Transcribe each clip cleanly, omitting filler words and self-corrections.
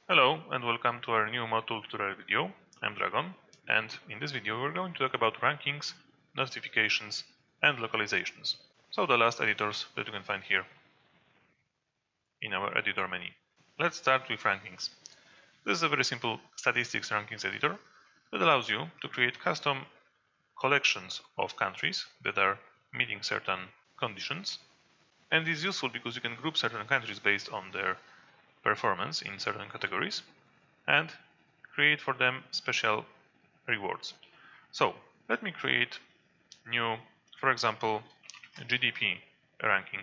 Hello and welcome to our new module tutorial video. I'm Dragon, and in this video we're going to talk about rankings, notifications and localizations. So the last editors that you can find here in our editor menu. Let's start with rankings. This is a very simple statistics rankings editor that allows you to create custom collections of countries that are meeting certain conditions, and is useful because you can group certain countries based on their performance in certain categories and create for them special rewards. So let me create new, for example, GDP ranking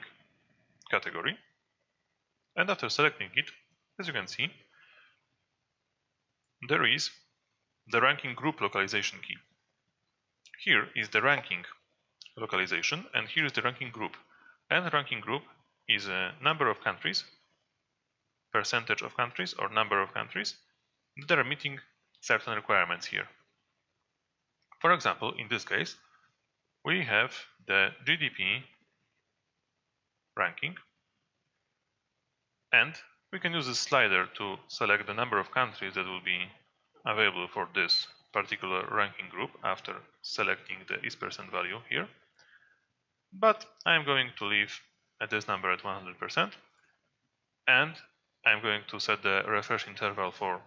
category, and after selecting it, as you can see, there is the ranking group localization key. Here is the ranking localization, and here is the ranking group. And ranking group is a number of countries, percentage of countries or number of countries that are meeting certain requirements here. For example, in this case, we have the GDP ranking, and we can use this slider to select the number of countries that will be available for this particular ranking group after selecting the is% value here. But I'm going to leave this number at 100%, and I'm going to set the refresh interval for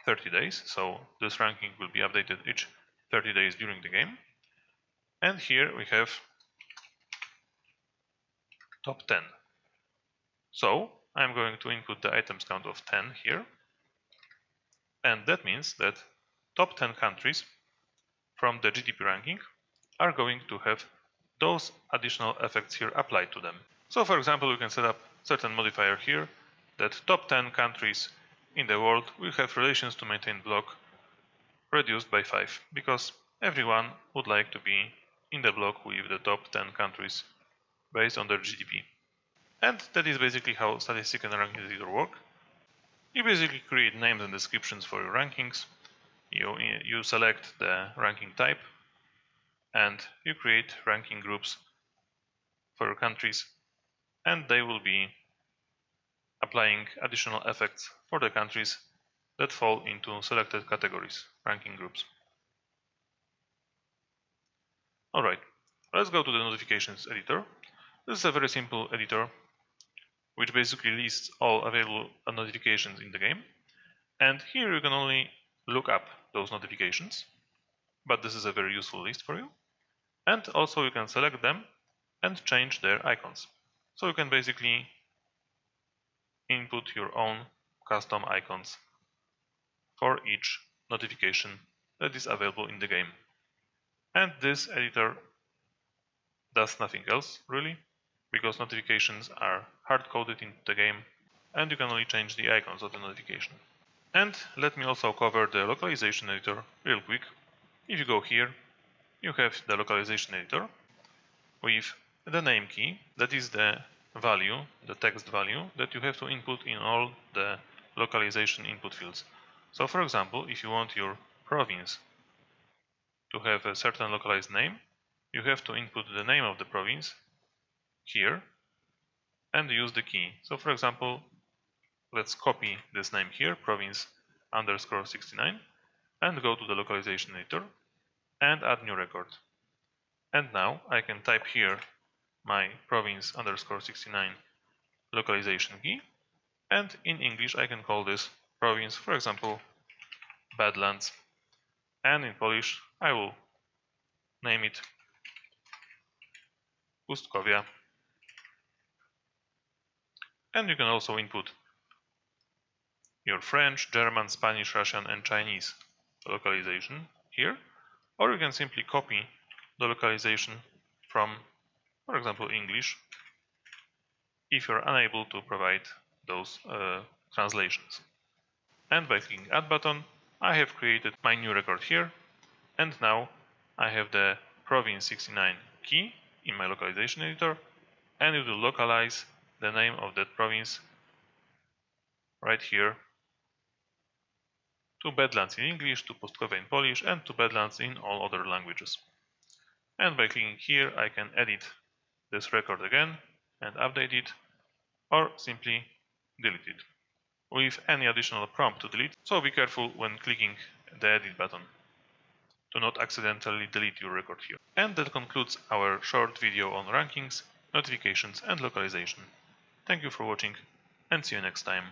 30 days, so this ranking will be updated each 30 days during the game. And here we have top 10. So I'm going to input the items count of 10 here, and that means that top 10 countries from the GDP ranking are going to have those additional effects here applied to them. So for example, we can set up certain modifier here that top 10 countries in the world will have relations to maintain block reduced by 5, because everyone would like to be in the block with the top 10 countries based on their GDP. And that is basically how statistics and ranking editor work. You basically create names and descriptions for your rankings. You select the ranking type, and you create ranking groups for your countries, and they will be applying additional effects for the countries that fall into selected categories, ranking groups. Alright, let's go to the notifications editor. This is a very simple editor which basically lists all available notifications in the game. And here you can only look up those notifications, but this is a very useful list for you. And also you can select them and change their icons. So you can basically input your own custom icons for each notification that is available in the game. And this editor does nothing else really, because notifications are hard-coded into the game, and you can only change the icons of the notification. And let me also cover the localization editor real quick. If you go here, you have the localization editor with the name key, that is the value, the text value that you have to input in all the localization input fields. So for example, if you want your province to have a certain localized name, you have to input the name of the province here and use the key. So for example, let's copy this name here, province_69, and go to the localization editor and add new record. And now I can type here my province_69 localization key, and in English I can call this province, for example, Badlands, and in Polish I will name it Pustkowia. And you can also input your French, German, Spanish, Russian and Chinese localization here, or you can simply copy the localization from, for example, English, if you're unable to provide those translations. And by clicking Add button, I have created my new record here, and now I have the province69 key in my localization editor, and it will localize the name of that province right here to Badlands in English, to Pustkowia in Polish, and to Badlands in all other languages. And by clicking here, I can edit this record again and update it, or simply delete it. with any additional prompt to delete, so be careful when clicking the edit button. Do not accidentally delete your record here. And that concludes our short video on rankings, notifications and localization. Thank you for watching and see you next time.